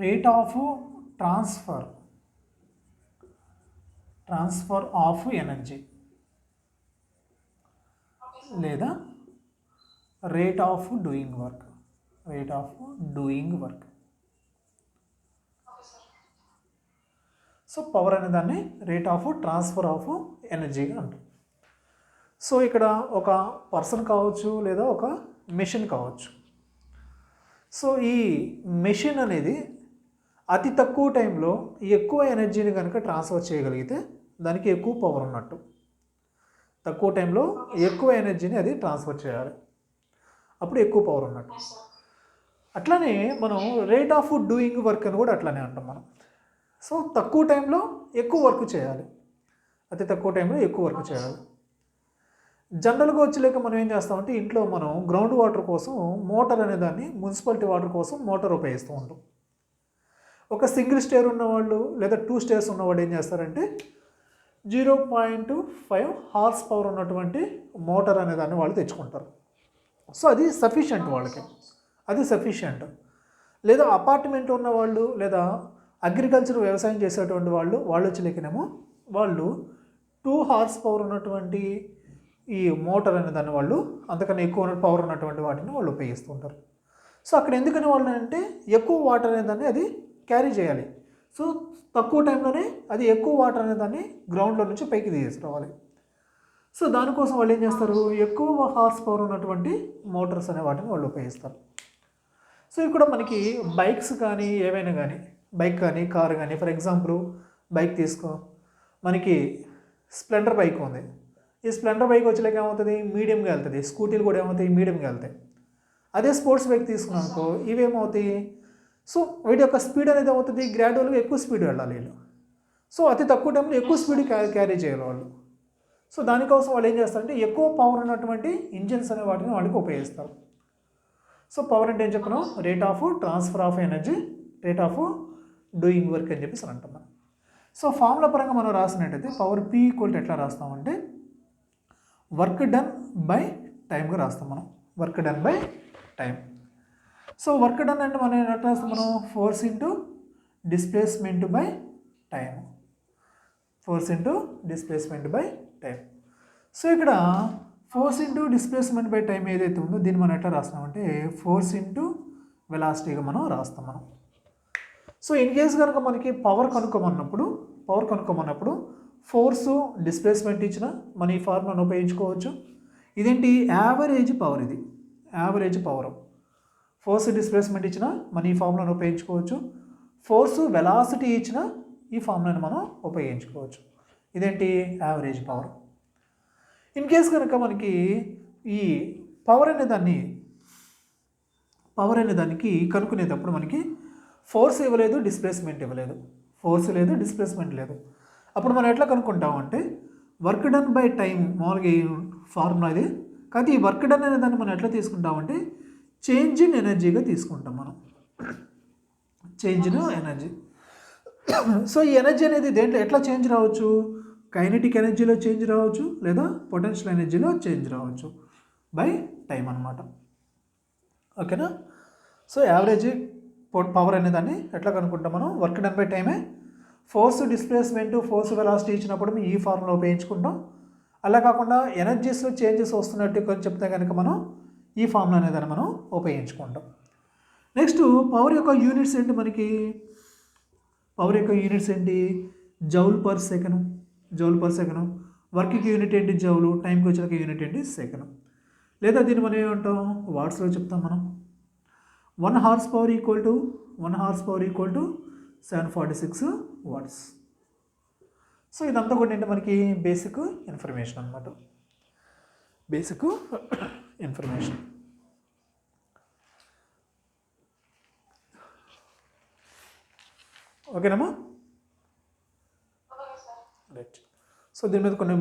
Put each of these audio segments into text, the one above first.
Rate of transfer of energy లేదా rate of doing work. So power అనే దాన్ని rate of transfer of ఎనర్జీగా అంటాం. సో ఇక్కడ ఒక పర్సన్ కావచ్చు లేదా ఒక మెషిన్ కావచ్చు. సో ఈ మెషిన్ అనేది అతి తక్కువ టైంలో ఎక్కువ ఎనర్జీని కనుక ట్రాన్స్ఫర్ చేయగలిగితే దానికి ఎక్కువ పవర్ ఉన్నట్టు. తక్కువ టైంలో ఎక్కువ ఎనర్జీని అది ట్రాన్స్ఫర్ చేయాలి, అప్పుడు ఎక్కువ పవర్ ఉన్నట్టు. అట్లానే మనం రేట్ ఆఫ్ డూయింగ్ వర్క్ అని కూడా అట్లానే అంటాం మనం. సో తక్కువ టైంలో ఎక్కువ వర్క్ చేయాలి, అతి తక్కువ టైంలో ఎక్కువ వర్క్ చేయాలి. జనరల్గా వచ్చలేక మనం ఏం చేస్తామంటే ఇంట్లో మనం గ్రౌండ్ వాటర్ కోసం మోటార్ అనే దాన్ని, మున్సిపాలిటీ వాటర్ కోసం మోటార్ ఉపయోగిస్తూ ఉంటాం. ఒక సింగిల్ స్టేర్ ఉన్నవాళ్ళు లేదా 2 స్టేర్స్ ఉన్నవాళ్ళు ఏం చేస్తారంటే 0.5 హార్స్ పవర్ ఉన్నటువంటి మోటార్ అనే దాన్ని వాళ్ళు తెచ్చుకుంటారు. సో అది సఫిషియంట్ వాళ్ళకి, అది సఫిషియంట్. లేదా అపార్ట్మెంట్ ఉన్నవాళ్ళు లేదా అగ్రికల్చర్ వ్యవసాయం చేసేటువంటి వాళ్ళు వచ్చలేకనేమో వాళ్ళు 2 హార్స్ పవర్ ఉన్నటువంటి ఈ మోటార్ అనే దాన్ని వాళ్ళు అంతకన్నా ఎక్కువ పవర్ ఉన్నటువంటి వాటిని వాళ్ళు ఉపయోగిస్తుంటారు. సో అక్కడ ఎందుకని వాళ్ళు అంటే ఎక్కువ వాటర్ అనే దాన్ని అది క్యారీ చేయాలి. సో తక్కువ టైంలోనే అది ఎక్కువ వాటర్ అనే దాన్ని గ్రౌండ్లో నుంచి పైకి తీసుకురావాలి. సో దానికోసం వాళ్ళు ఏం చేస్తారు, ఎక్కువ హార్స్ పవర్ ఉన్నటువంటి మోటార్స్ అనే వాటిని వాళ్ళు ఉపయోగిస్తారు. సో ఇక్కడ మనకి బైక్స్ కానీ ఏవైనా కానీ, బైక్ కానీ కారు కానీ, ఫర్ ఎగ్జాంపుల్ బైక్ తీసుకో, మనకి స్ప్లెండర్ బైక్ ఉంది. ఈ స్ప్లెండర్ బైక్ వచ్చేలాగా ఏమవుతుంది, మీడియంగా వెళ్తుంది. స్కూటీలు కూడా ఏమవుతాయి, మీడియంగా వెళ్తాయి. అదే స్పోర్ట్స్ బైక్ తీసుకున్నాం అనుకో, ఇవేమవుతాయి, సో వీటి యొక్క స్పీడ్ అనేది అవుతుంది, గ్రాడ్యువల్గా ఎక్కువ స్పీడ్ వెళ్ళాలి వీళ్ళు. సో అతి తక్కువ టైంలో ఎక్కువ స్పీడ్ క్యారీ చేయాలి వాళ్ళు. సో దానికోసం వాళ్ళు ఏం చేస్తారంటే ఎక్కువ పవర్ ఉన్నటువంటి ఇంజిన్స్ అనే వాటిని వాళ్ళకి ఉపయోగిస్తారు. సో పవర్ అంటే ఏం చెప్పినాం, rate of transfer of energy, rate of doing work అని చెప్పేసి అంటాం మనం. సో ఫార్ములా పరంగా మనం రాసినట్టయితే పవర్ P ఈక్వల్ టు ఎట్లా రాస్తామంటే వర్క్ డన్ బై టైంగా రాస్తాం మనం, work done by time. So work done అంటే మనం ఎట్లా రాస్తాం, మనం force into displacement by time, force into displacement by time. So ఇక్కడ force into displacement by time ఏదైతే ఉందో దీన్ని మనం ఎట్లా రాస్తామంటే ఫోర్స్ ఇంటూ వెలాసిటీగా మనం రాస్తాం మనం. సో ఇన్ కేస్ కనుక మనకి పవర్ కనుక్కోమన్నప్పుడు ఫోర్సు డిస్ప్లేస్మెంట్ ఇచ్చిన మన ఈ ఫార్ములాను ఉపయోగించుకోవచ్చు. ఇదేంటి యావరేజ్ పవర్, ఇది యావరేజ్ పవర్. ఫోర్స్ డిస్ప్లేస్మెంట్ ఇచ్చిన మన ఈ ఫార్ములాను ఉపయోగించుకోవచ్చు. ఫోర్సు వెలాసిటీ ఇచ్చిన ఈ ఫార్ములాను మనం ఉపయోగించుకోవచ్చు. ఇదేంటి యావరేజ్ పవర్. ఇన్ కేస్ కనుక మనకి ఈ పవర్ అనే దానికి కనుక్కునేటప్పుడు మనకి ఫోర్స్ ఇవ్వలేదు, డిస్ప్లేస్మెంట్ ఇవ్వలేదు, ఫోర్స్ లేదు, డిస్ప్లేస్మెంట్ లేదు. అప్పుడు మనం ఎట్లా కనుక్కుంటామంటే వర్క్ డన్ బై టైం, మామూలుగా ఈ ఫార్ములా ఇది. కానీ ఈ వర్క్ డన్ అనే దాన్ని మనం ఎట్లా తీసుకుంటామంటే చేంజ్ ఇన్ ఎనర్జీగా తీసుకుంటాం మనం, చేంజ్ ఇన్ ఎనర్జీ. సో ఈ ఎనర్జీ అనేది దేంట్లో ఎట్లా చేంజ్ రావచ్చు, కైనెటిక్ ఎనర్జీలో చేంజ్ రావచ్చు లేదా పొటెన్షియల్ ఎనర్జీలో చేంజ్ రావచ్చు బై టైం అనమాట. ఓకేనా. సో యావరేజ్ పవర్ అనే దాన్ని ఎట్లా కనుక్కుంటాం మనం, వర్క్ డన్ బై టైమే. ఫోర్స్ డిస్ప్లేస్మెంట్, ఫోర్స్ వెలాసిటీ ఇచ్చినప్పుడు ఈ ఫార్ములా ఉపయోగించుకుంటాం. అలా కాకుండా ఎనర్జీస్లో చేంజెస్ వస్తున్నట్టు కొంచెం చెప్తే కనుక మనం ఈ ఫార్ములా అనేదాన్ని మనం ఉపయోగించుకుంటాం. నెక్స్ట్ పవర్ యొక్క యూనిట్స్ ఏంటి, మనకి పవర్ యొక్క యూనిట్స్ ఏంటి, జౌల్ పర్ సెకండ్, వర్క్కి యూనిట్ ఏంటి జౌలు, టైంకి వచ్చాక యూనిట్ ఏంటి సెకండ్. లేదా దీన్ని మనం ఏమంటాం, వాట్స్లో చెప్తాం మనం. 1 horse power equal to 746 watts. So ఇదంతా కూడా ఏంటి మనకి బేసిక్ ఇన్ఫర్మేషన్ అనమాట, బేసిక్ ఇన్ఫర్మేషన్. ఓకేనమ్మా, రైట్. సో దీని మీద కొన్ని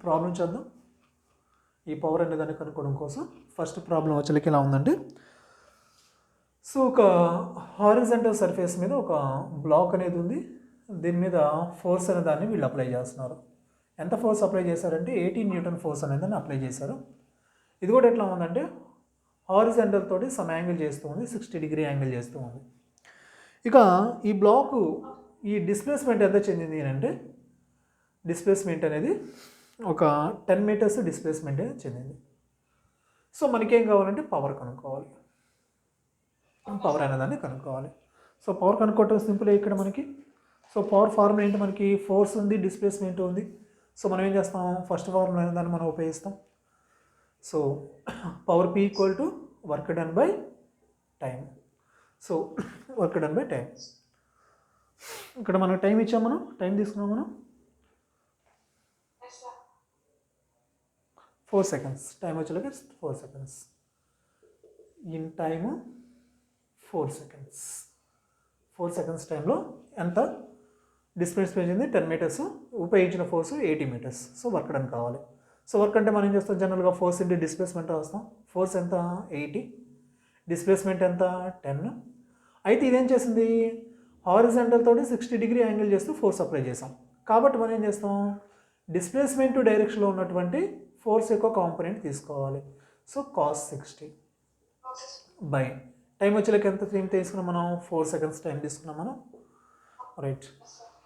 ప్రాబ్లం చేద్దాం. ఈ పవర్ అనే దాన్ని కనుక్కోవడం కోసం ఫస్ట్ ప్రాబ్లం వచ్చేకి ఎలా ఉందంటే, సో ఒక హారిజంటల్ సర్ఫేస్ మీద ఒక బ్లాక్ అనేది ఉంది. దీని మీద ఫోర్స్ అనే దాన్ని వీళ్ళు అప్లై చేస్తున్నారు. ఎంత ఫోర్స్ అప్లై చేశారంటే 18 న్యూటన్ ఫోర్స్ అనేది దాన్ని అప్లై చేశారు. ఇది కూడా ఎట్లా ఉందంటే హారిజంటల్ తోటి సమ్ యాంగిల్ చేస్తూ ఉంది, 60 డిగ్రీ యాంగిల్ చేస్తూ ఉంది. ఇక ఈ బ్లాకు ఈ డిస్ప్లేస్మెంట్ ఎంత చెందింది అంటే డిస్ప్లేస్మెంట్ అనేది ఒక 10 మీటర్స్ డిస్ప్లేస్మెంట్ చెందింది. సో మనకేం కావాలంటే పవర్ కనుక్కోవాలి. పవర్ అనేదాన్ని కనుక్కోవాలి. సో పవర్ కనుక్కోవటం సింపుల్ ఇక్కడ మనకి. సో పవర్ ఫార్ములా ఏంటి, మనకి ఫోర్స్ ఉంది, డిస్ప్లేస్మెంట్ ఉంది. సో మనం ఏం చేస్తాం, ఫస్ట్ ఫార్ములా దాన్ని మనం ఉపయోగిస్తాం. So power P equal to work done by time. So work done by time. ఇక్కడ మనం టైం ఇచ్చాం, మనం టైం తీసుకున్నాం, మనం 4 seconds. టైం వచ్చేలాగా 4 seconds. In time 4 seconds. 4 seconds టైంలో ఎంత డిస్ప్లేస్మెంట్ అయింది, 10 మీటర్స్. ఉపయోగించిన force 80 metres. So work done కావాలి. సో వర్క్ అంటే మనం ఏం చేస్తాం, జనరల్గా ఫోర్స్ ఇంటి డిస్ప్లేస్మెంట్ రాస్తాం. ఫోర్స్ ఎంత 80, డిస్ప్లేస్మెంట్ ఎంత 10. అయితే ఇదేం చేసింది, హారిజాంటల్ తోటి 60 degree యాంగిల్ చేస్తూ ఫోర్స్ అప్లై చేసాం. కాబట్టి మనం ఏం చేస్తాం, డిస్ప్లేస్మెంట్ డైరెక్షన్లో ఉన్నటువంటి ఫోర్స్ యొక్క కాంపోనెంట్ తీసుకోవాలి. సో cos 60 బై టైం వచ్చేలాకి ఎంత టైం తీసుకున్నాం మనం, 4 seconds టైం తీసుకున్నాం మనం, రైట్.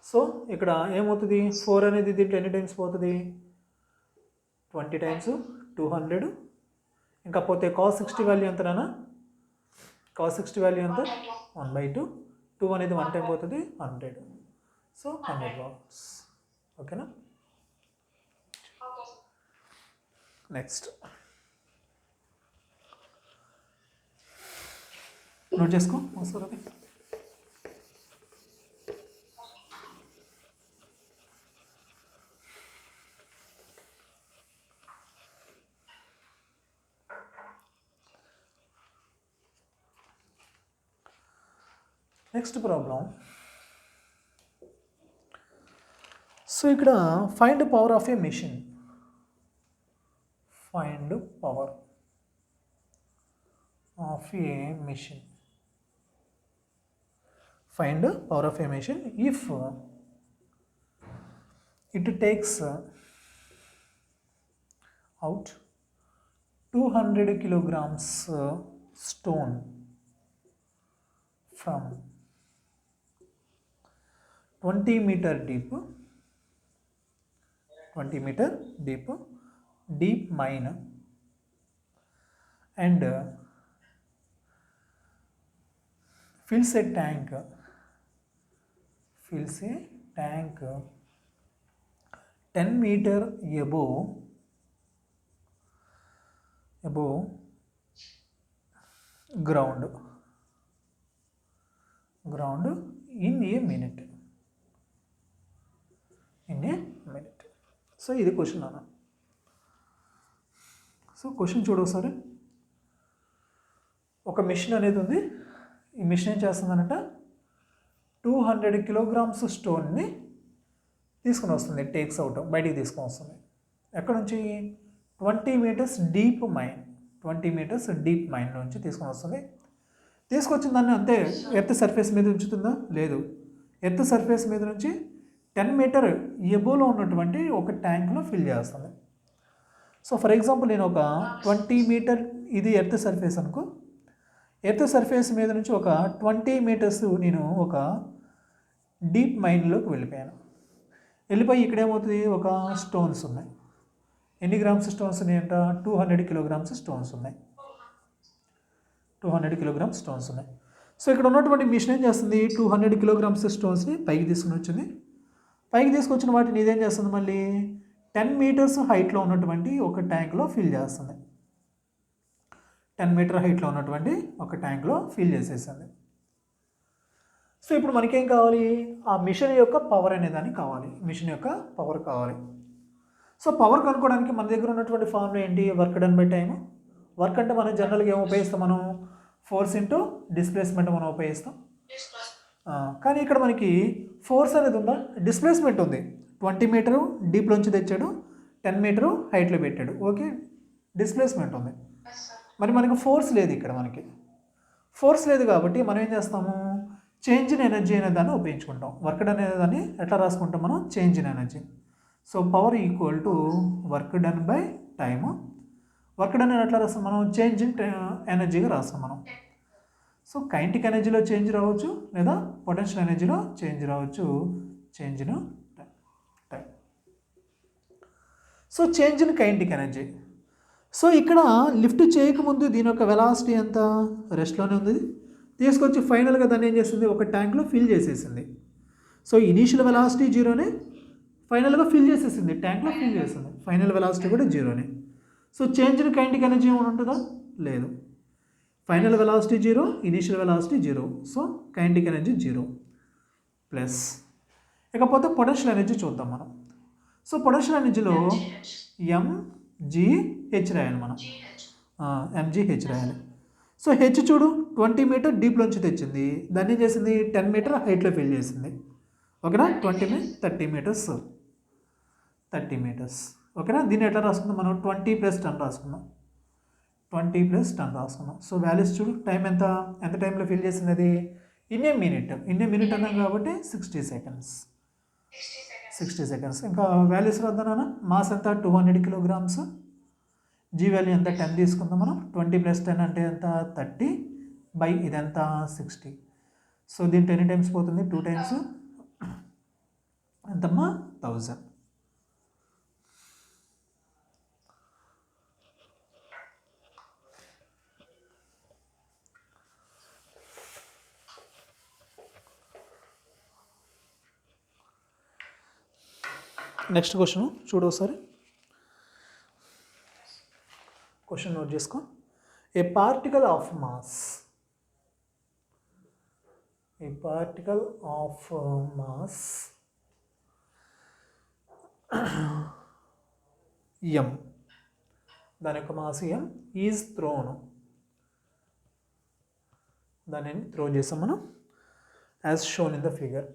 సో ఇక్కడ ఏమవుతుంది, 4 అనేది దీంట్లో ఎన్ని టైమ్స్ పోతుంది, 20 times 200. ఇంకా పోతే cos 60 వాల్యూ ఎంతనా, cos 60 వాల్యూ ఎంత 1/2. 2 అనేది 1 టైం పోతుంది, 100. So 100 watts. ఓకేనా. నెక్స్ట్ నోట్ చేసుకో ఒకసారి అది. Next problem. సో ఇక్కడ find power of A machine. Find power of A machine. Find power of a machine if it takes out 200 kilograms stone from 20 meter deep mine and fills a tank 10 meter above ground in a minute. So ఇది question అన్న. So question చూడొకసారి. ఒక machine అనేది ఉంది. ఈ machine ఏం చేస్తుందనంట, 200 kilograms స్టోన్ని తీసుకుని వస్తుంది, టేక్స్ అవుట్, బయటికి తీసుకొని వస్తుంది. ఎక్కడ నుంచి, 20 meters డీప్ మైన్ నుంచి తీసుకొని వస్తుంది. తీసుకొచ్చిన దాన్ని అంతే ఎర్త్ సర్ఫేస్ మీద ఉంచుతుందా, లేదు. ఎర్త్ సర్ఫేస్ మీద నుంచి 10 meter ఎబోలో ఉన్నటువంటి ఒక ట్యాంక్లో ఫిల్ చేస్తుంది. సో ఫర్ ఎగ్జాంపుల్ నేను ఒక 20 meter, ఇది ఎర్త్ సర్ఫేస్ అనుకో. ఎర్త్ సర్ఫేస్ మీద నుంచి ఒక 20 meters నేను ఒక డీప్ మైన్లోకి వెళ్ళిపోయాను. వెళ్ళిపోయి ఇక్కడ ఏమవుతుంది, ఒక స్టోన్స్ ఉన్నాయి. ఎన్ని గ్రామ్స్ స్టోన్స్ ఉన్నాయంట, 200 kilograms స్టోన్స్ ఉన్నాయి. 200 kilograms స్టోన్స్ ఉన్నాయి. సో ఇక్కడ ఉన్నటువంటి మిషన్ ఏం చేస్తుంది, 200 kilograms స్టోన్స్ని పైకి తీసుకుని వచ్చింది. పైకి తీసుకొచ్చిన వాటిని ఇదేం చేస్తుంది, మళ్ళీ 10 meters హైట్లో ఉన్నటువంటి ఒక ట్యాంక్లో ఫిల్ చేస్తుంది. 10 meter హైట్లో ఉన్నటువంటి ఒక ట్యాంక్లో ఫిల్ చేసేసింది. సో ఇప్పుడు మనకేం కావాలి, ఆ మిషన్ యొక్క పవర్ అనేదాన్ని కావాలి, మిషన్ యొక్క పవర్ కావాలి. సో పవర్ కనుక్కోవడానికి మన దగ్గర ఉన్నటువంటి ఫార్ములా ఏంటి, work done by time. Work అంటే మనం జనరల్గా ఏం ఉపయోగిస్తాం, మనం ఫోర్స్ ఇంటూ డిస్ప్లేస్మెంట్ మనం ఉపయోగిస్తాం. కానీ ఇక్కడ మనకి ఫోర్స్ అనేది ఉందా, డిస్ప్లేస్మెంట్ ఉంది. 20 meter డీప్లోంచి తెచ్చాడు, 10 meter హైట్లో పెట్టాడు, ఓకే, డిస్ప్లేస్మెంట్ ఉంది. మరి మనకి ఫోర్స్ లేదు. ఇక్కడ మనకి ఫోర్స్ లేదు కాబట్టి మనం ఏం చేస్తాము, చేంజ్ ఇన్ ఎనర్జీ అనే దాన్ని ఉపయోగించుకుంటాం. వర్క్ డన్ అనే దాన్ని ఎట్లా రాసుకుంటాం మనం, change in energy. So power equal to work done by time. Work done ఎట్లా రాస్తాం మనం, చేంజ్ ఇన్ ఎనర్జీగా రాస్తాం మనం. సో కైనెటిక్ ఎనర్జీలో చేంజ్ రావచ్చు లేదా పొటెన్షియల్ ఎనర్జీలో చేంజ్ రావచ్చు. Change in time. So change in kinetic energy. So ఇక్కడ లిఫ్ట్ చేయకముందు దీని యొక్క వెలాసిటీ ఎంత రెస్ట్లోనే ఉంది. తీసుకొచ్చి ఫైనల్గా దాన్ని ఏం చేస్తుంది, ఒక ట్యాంక్లో ఫిల్ చేసేసింది. సో ఇనీషియల్ వెలాసిటీ జీరోనే, ఫైనల్గా ఫిల్ చేసేసింది, ట్యాంక్లో ఫిల్ చేస్తుంది. ఫైనల్ వెలాసిటీ కూడా జీరోనే. So change in kinetic energy ఏమైనా ఉంటుందా? లేదు. Final velocity zero, initial velocity zero. So kinetic energy zero plus. ఇకపోతే పొటెన్షియల్ ఎనర్జీ చూద్దాం మనం. సో పొటెన్షియల్ ఎనర్జీలో ఎంజీహెచ్ రాయాలి మనం. ఎంజీహెచ్ రాయాలి. సో హెచ్ చూడు 20 మీటర్ డీప్లోంచి తెచ్చింది, దాన్ని ఏం చేసింది 10 మీటర్ హైట్లో ఫిల్ చేసింది. ఓకేనా, 30 మీటర్స్ 30 మీటర్స్. ఓకేనా, దీన్ని ఎట్లా రాసుకుందాం మనం, 20 + 10 రాసుకుందాం. 20 + 10 రాసుకున్నాం. సో వాల్యూస్ చూడు, టైం ఎంత టైంలో ఫిల్ చేసింది అది ఇన్ ఏ మినిట్ అన్నాం కాబట్టి 60 సెకండ్స్. ఇంకా వాల్యూస్ రాద్దానా. మాస్ ఎంత 200 కిలోగ్రామ్స్. జీ వాల్యూ ఎంత 10 తీసుకుందాం మనం. 20 + 10 అంటే ఎంత 30 బై ఇదెంత 60. సో దీంట్లో ఎన్ని టైమ్స్ పోతుంది, 2 టైమ్స్. ఎంతమ్మా 1000. నెక్స్ట్ క్వశ్చన్ చూడు ఒకసారి. క్వశ్చన్ నోట్ చేసుకో. ఏ పార్టికల్ ఆఫ్ మాస్ m, దాని యొక్క మాస్ m ఈజ్ థ్రోన్. దాన్ని త్రో చేసాం మనం as shown in the figure.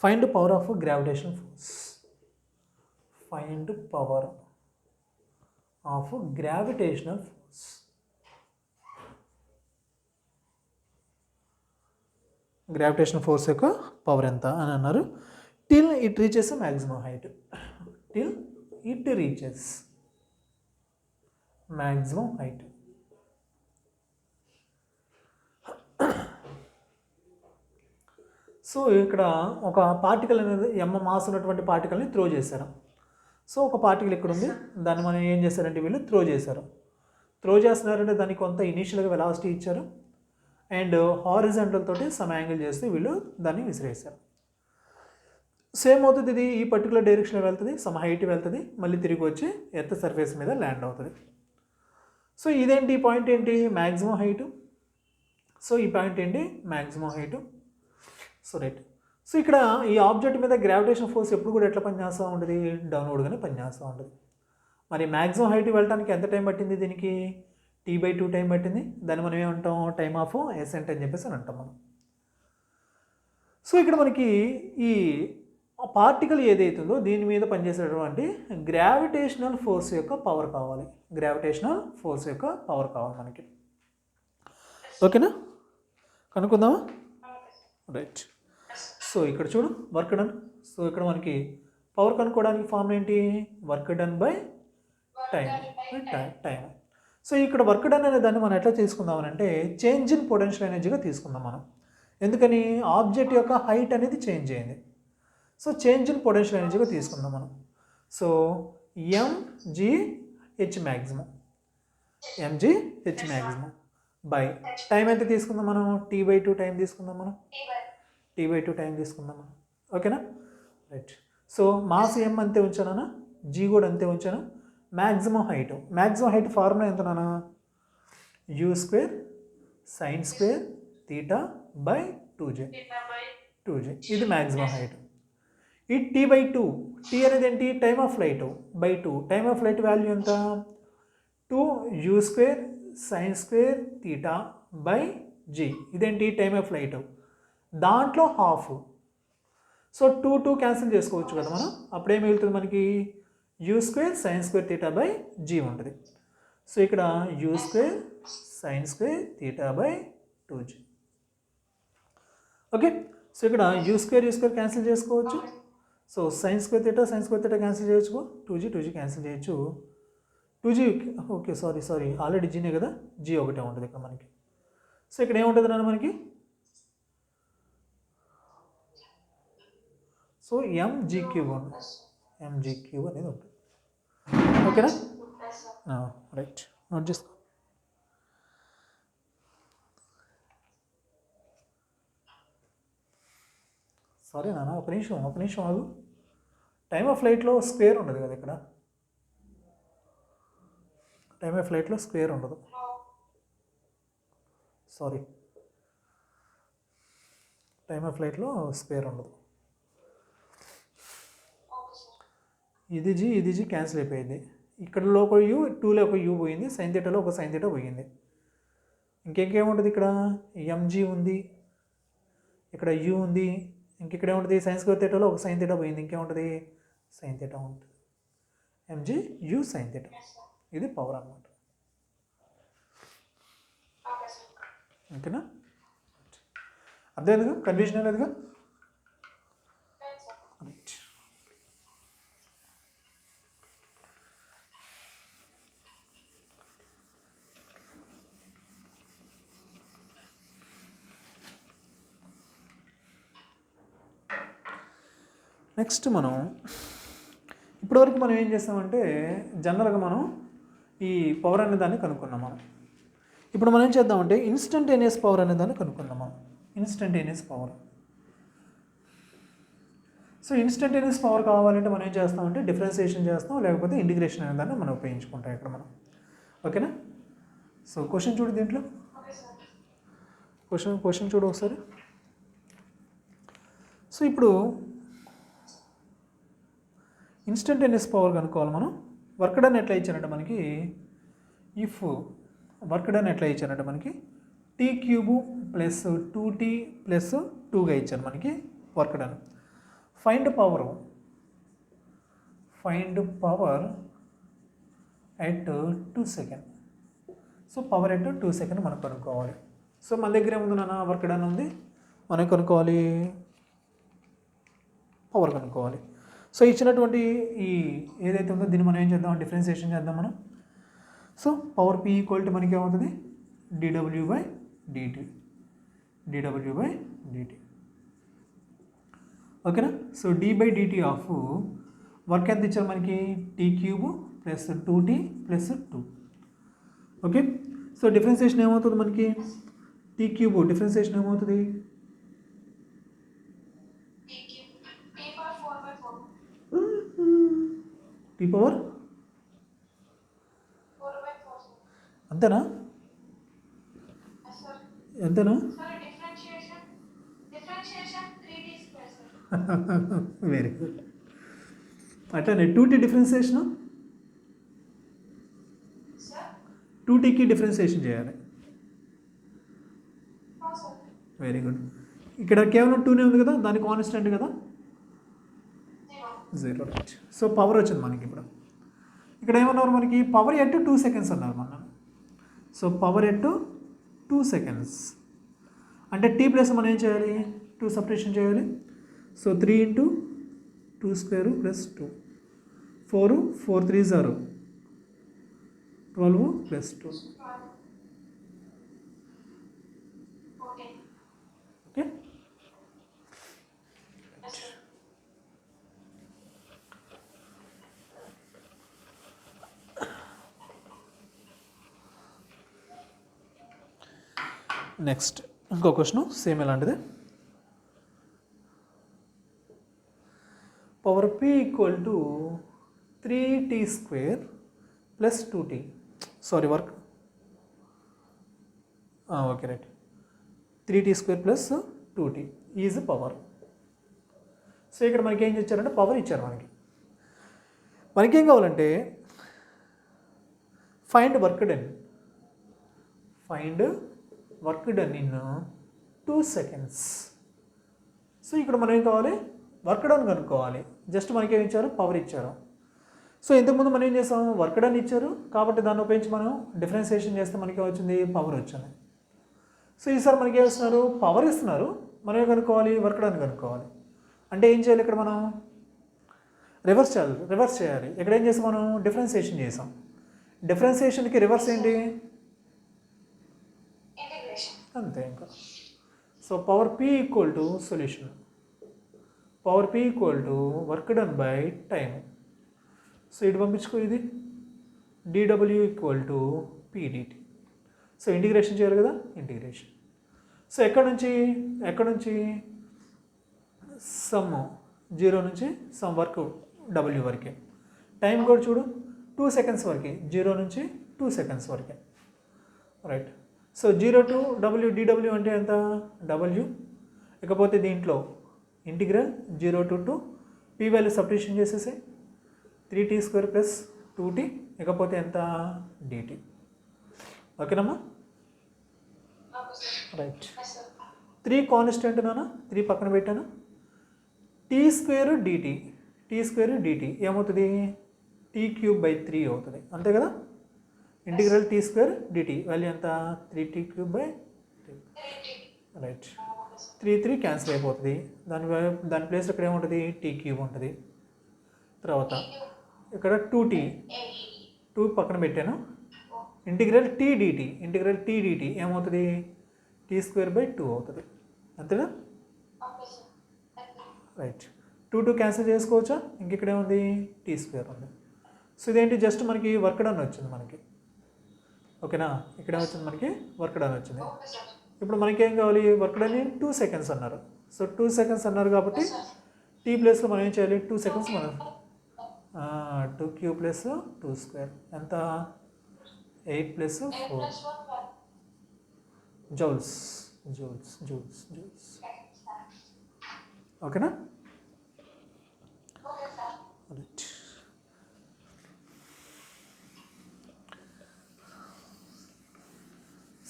Find the power of a gravitational force. Find the power of a gravitational force. Gravitational force యొక్క power ఎంత అని అన్నారు. Till it reaches a maximum height. Till it reaches maximum height. So ఇక్కడ ఒక particle అనేది mass ఉన్నటువంటి పార్టికల్ని throw చేశారు. So ఒక పార్టికల్ ఇక్కడ ఉంది, దాన్ని మనం ఏం చేశారంటే వీళ్ళు త్రో చేశారు. త్రో చేస్తున్నారంటే దానికి కొంత ఇనీషియల్గా వెలాసిటీ ఇచ్చారు అండ్ హారిజాంటల్ తోటి సమ్ యాంగిల్ చేస్తే వీళ్ళు దాన్ని విసిరేశారు. సేమ్ అవుతుంది, ఇది ఈ పర్టికులర్ డైరెక్షన్లో వెళ్తుంది, సమ్ హైట్ వెళ్తుంది, మళ్ళీ తిరిగి వచ్చి ఎర్త్ సర్ఫేస్ మీద ల్యాండ్ అవుతుంది. సో ఇదేంటి, ఈ పాయింట్ ఏంటి, మ్యాక్సిమం హైట్. సో ఈ పాయింట్ ఏంటి, maximum height. So right. So ఇక్కడ ఈ ఆబ్జెక్ట్ మీద గ్రావిటేషన్ ఫోర్స్ ఎప్పుడు కూడా ఎట్లా పనిచేస్తూ ఉంటుంది, డౌన్వర్డ్గానే పనిచేస్తూ ఉంటుంది. మరి మ్యాక్సిమం హైట్ వెళ్ళడానికి ఎంత టైం పట్టింది, దీనికి T/2 టైం పట్టింది. దాన్ని మనం ఏమంటాం, టైమ్ ఆఫ్ ఎసెంట్ అని చెప్పేసి అని అంటాం మనం. సో ఇక్కడ మనకి ఈ పార్టికల్ ఏదైతుందో దీని మీద పనిచేసేటువంటి గ్రావిటేషనల్ ఫోర్స్ యొక్క పవర్ కావాలి. గ్రావిటేషనల్ ఫోర్స్ యొక్క పవర్ కావాలి మనకి. ఓకేనా, కనుక్కుందామా. రైట్. సో ఇక్కడ చూడు వర్క్ డన్. సో ఇక్కడ మనకి పవర్ కనుక్కోవడానికి ఫార్మ్ ఏంటి, work done by time. So ఇక్కడ వర్క్ డన్ అనే దాన్ని మనం ఎట్లా తీసుకుందామని అంటే చేంజ్ ఇన్ పొటెన్షియల్ ఎనర్జీగా తీసుకుందాం మనం. ఎందుకని, ఆబ్జెక్ట్ యొక్క హైట్ అనేది చేంజ్ అయింది. సో చేంజ్ ఇన్ పొటెన్షియల్ ఎనర్జీగా తీసుకుందాం మనం. So mgh maximum by time ఎంత తీసుకుందాం మనం, T/2 టైం తీసుకుందాం మనం. T/2 టైం తీసుకుందాం మనం. ఓకేనా, రైట్. సో మాస్ m అంతే ఉంచానా, g కూడా అంతే ఉంచాను. మ్యాక్సిమం హైట్ ఫార్ములా ఎంత నానా, u² sin² θ/2j. ఇది మ్యాక్సిమం హైట్. ఈ T/2, T అనేది ఏంటి, time of flight by 2. Time of flight value ఎంత, 2u² sin² θ/g. ఇదేంటి, టైమ్ ఆఫ్ ఫ్లైట్, దాంట్లో హాఫ్. సో 2 క్యాన్సిల్ చేసుకోవచ్చు కదా మనం. అప్పుడేం మిగులుతుంది మనకి, u² sin² θ/g ఉంటుంది. సో ఇక్కడ u² sin² θ/2g. Okay. So ఇక్కడ u² క్యాన్సిల్ చేసుకోవచ్చు. సో sin² θ క్యాన్సిల్ చేయొచ్చు, 2g క్యాన్సిల్ చేయొచ్చు. 2G ఓకే సారీ ఆల్రెడీ జీనే కదా, G ఒకటే ఉంటుంది ఇక్కడ మనకి. సో ఇక్కడ ఏముంటుంది నాన్న మనకి, సో mg³ mg³ అనేది ఉంటుంది. ఓకేనా, రైట్, నోట్ చేసుకో. సారీ నాన్న, ఒక నిమిషం ఆగు. టైమ్ ఆఫ్ ఫ్లైట్లో స్క్వేర్ ఉండదు కదా ఇక్కడ, టైమ్ ఆఫ్ ఫ్లైట్లో స్క్వేర్ ఉండదు. సారీ, టైమ్ ఆఫ్ ఫ్లైట్లో స్క్వేర్ ఉండదు. ఇది జీ క్యాన్సిల్ అయిపోయింది. ఇక్కడలో ఒక యూ, 2లో ఒక యూ పోయింది, సైన్ థీటాలో ఒక సైన్ థీటా పోయింది. ఇంకేముంటుంది ఇక్కడ, ఎంజీ ఉంది, ఇక్కడ యూ ఉంది, ఇంకెక్కడ ఏముంటుంది, సైన్ స్క్వేర్ థీటాలో ఒక సైన్ థీటా పోయింది, ఇంకేముంటుంది, సైన్ థీటా ఉంటుంది. ఎంజీ యూ సైన్ థీటా, ఇది పవర్ అన్నమాట. ఓకేనా, అర్థమైందిగా, కన్ఫ్యూజన్ లేదుగా. నెక్స్ట్ మనం ఇప్పటివరకు మనం ఏం చేస్తామంటే జనరల్గా మనం ఈ పవర్ అనే దాన్ని కనుక్కున్నాం మనం. ఇప్పుడు మనం ఏం చేద్దామంటే ఇన్స్టంటేనియస్ పవర్ అనే దాన్ని కనుక్కుందాం మనం. Instantaneous power. So instantaneous power కావాలంటే మనం ఏం చేస్తామంటే డిఫరెన్షియేషన్ చేస్తాం, లేకపోతే ఇంటిగ్రేషన్ అనే దాన్ని మనం ఉపయోగించుకుంటాం ఇక్కడ మనం. ఓకేనా, సో క్వశ్చన్ చూడు, దీంట్లో క్వశ్చన్ చూడు ఒకసారి. సో ఇప్పుడు ఇన్స్టంటేనియస్ పవర్ కనుక్కోవాలి మనం. వర్క్ డన్ ఎట్లా ఇచ్చారంటే మనకి, ఇఫ్ వర్క్ డన్ ఎట్లా ఇచ్చారంటే మనకి t³ ప్లస్ 2t ప్లస్ 2గా ఇచ్చారు మనకి work done. Find power at 2 second. So power at 2 second మనం కనుక్కోవాలి. సో మన దగ్గర ఏముంది నాన్న, వర్క్ డన్ ఉంది, మనం కనుక్కోవాలి, పవర్ కనుక్కోవాలి. సో ఇచ్చినటువంటి ఈ ఏదైతే ఉందో దీన్ని మనం ఏం చేద్దాం, డిఫరెన్షియేషన్ చేద్దాం మనం. So power P equal to మనకి ఏమవుతుంది, dw/dt. ఓకేనా. సో d/dt ఆఫ్ వర్క్ ఎంత ఇచ్చారు మనకి, t³ plus 2t plus 2. Okay, so differentiation ఏమవుతుంది మనకి, t³ డిఫరెన్షియేషన్ ఏమవుతుంది, t పవర్ అంతేనా, ఎంతనా, వెరీ గుడ్. అట్లానే 2t డిఫరెన్షియేషన్, 2tకి డిఫరెన్షియేషన్ చేయాలి. Very good. ఇక్కడ కేవలం 2నే ఉంది కదా, దాని కాన్స్టెంట్ కదా, 0. రైట్. సో పవర్ వచ్చింది మనకి. ఇప్పుడు ఇక్కడ ఏమన్నారు మనకి, పవర్ ఎట్ 2 సెకండ్స్ అన్నారు మనం. సో పవర్ ఎట్ 2 సెకండ్స్ అంటే t ప్లస్ మనం ఏం చేయాలి, 2 సపరేషన్ చేయాలి. So 3 × 2² plus 2, 4 3 0, 12 plus 2. Okay, next ఇంకో క్వశ్చన్ సేమ్ ఎలాంటిదే. Power P equal to 3t² plus 2t. Sorry work, okay right, 3t² plus 2t is power. So ఇక్కడ మనకి ఏం ఇచ్చారంటే పవర్ ఇచ్చారు మనకి. మనకేం కావాలంటే find work done in 2 seconds. So ఇక్కడ మనం ఏం కావాలి, వర్క్ డన్ కనుక్కోవాలి. జస్ట్ మనకి ఏమి ఇచ్చారు, పవర్ ఇచ్చారు. సో ఇంతకుముందు మనం ఏం చేస్తాం, వర్క్ డన్ ఇచ్చారు కాబట్టి దాన్ని ఉపయోగించి మనం డిఫరెన్షియేషన్ చేస్తే మనకి వచ్చింది, పవర్ వచ్చింది. సో ఈసారి మనకి ఏమి ఇస్తున్నారు, పవర్ ఇస్తున్నారు, మనం ఏం కనుక్కోవాలి, వర్క్ డన్ కనుక్కోవాలి. అంటే ఏం చేయాలి, ఇక్కడ మనం రివర్స్ చేయాలి. ఇక్కడ ఏం చేస్తాం, మనం డిఫరెన్షియేషన్ చేసాం. డిఫరెన్సియేషన్కి రివర్స్ ఏంటి? అంతే ఇంకా. So power P equal to solution, power P equal to work done by time. So ఇటు పంపించుకో, ఇది dW equal to PdT. So integration చేయాలి కదా, ఇంటిగ్రేషన్. సో ఎక్కడి నుంచి సమ్ 0 నుంచి సమ్ వర్క్ W వరకే. టైం కూడా చూడు 2 సెకండ్స్ వరకే, 0 నుంచి 2 సెకండ్స్ వరకే. Right. So 0 to W dW అంటే ఎంత? W. ఇకపోతే దీంట్లో integral 0 to 2 P value substitution చేసేసి 3t² ప్లస్ 2t, ఇకపోతే ఎంత? dt. ఓకేనమ్మా? రైట్. 3 కాన్స్టెంట్ నాన్న, 3 పక్కన పెట్టాను. t² dt ఏమవుతుంది? t³/3 అవుతుంది, అంతే కదా. ఇంటిగ్రల్ t² dt వాల్యూ ఎంత? 3t³/3. రైట్. 3 క్యాన్సిల్ అయిపోతుంది. దాని ప్లేస్ ఇక్కడ ఏముంటుంది? t³ ఉంటుంది. తర్వాత ఇక్కడ 2 పక్కన పెట్టాను. ఇంటిగ్రల్ t dt ఏమవుతుంది? t²/2 అవుతుంది, అంతేనా. రైట్. 2 క్యాన్సిల్ చేసుకోవచ్చా? ఇంకెక్కడ ఏముంది? t² ఉంది. సో ఇదేంటి? జస్ట్ మనకి వర్క్ డన్ వచ్చింది మనకి, ఓకేనా. ఇక్కడ వచ్చింది మనకి వర్క్ డన్ వచ్చింది. ఇప్పుడు మనకి ఏం కావాలి? వర్క్ డన్ 2 సెకండ్స్ అన్నారు. సో 2 సెకండ్స్ అన్నారు కాబట్టి t ప్లేస్లో మనం ఏం చేయాలి? 2 సెకండ్స్ మనం 2³ ప్లస్ 2² ఎంత? 8 ప్లస్ 4 జౌల్స్. ఓకేనా. రైట్.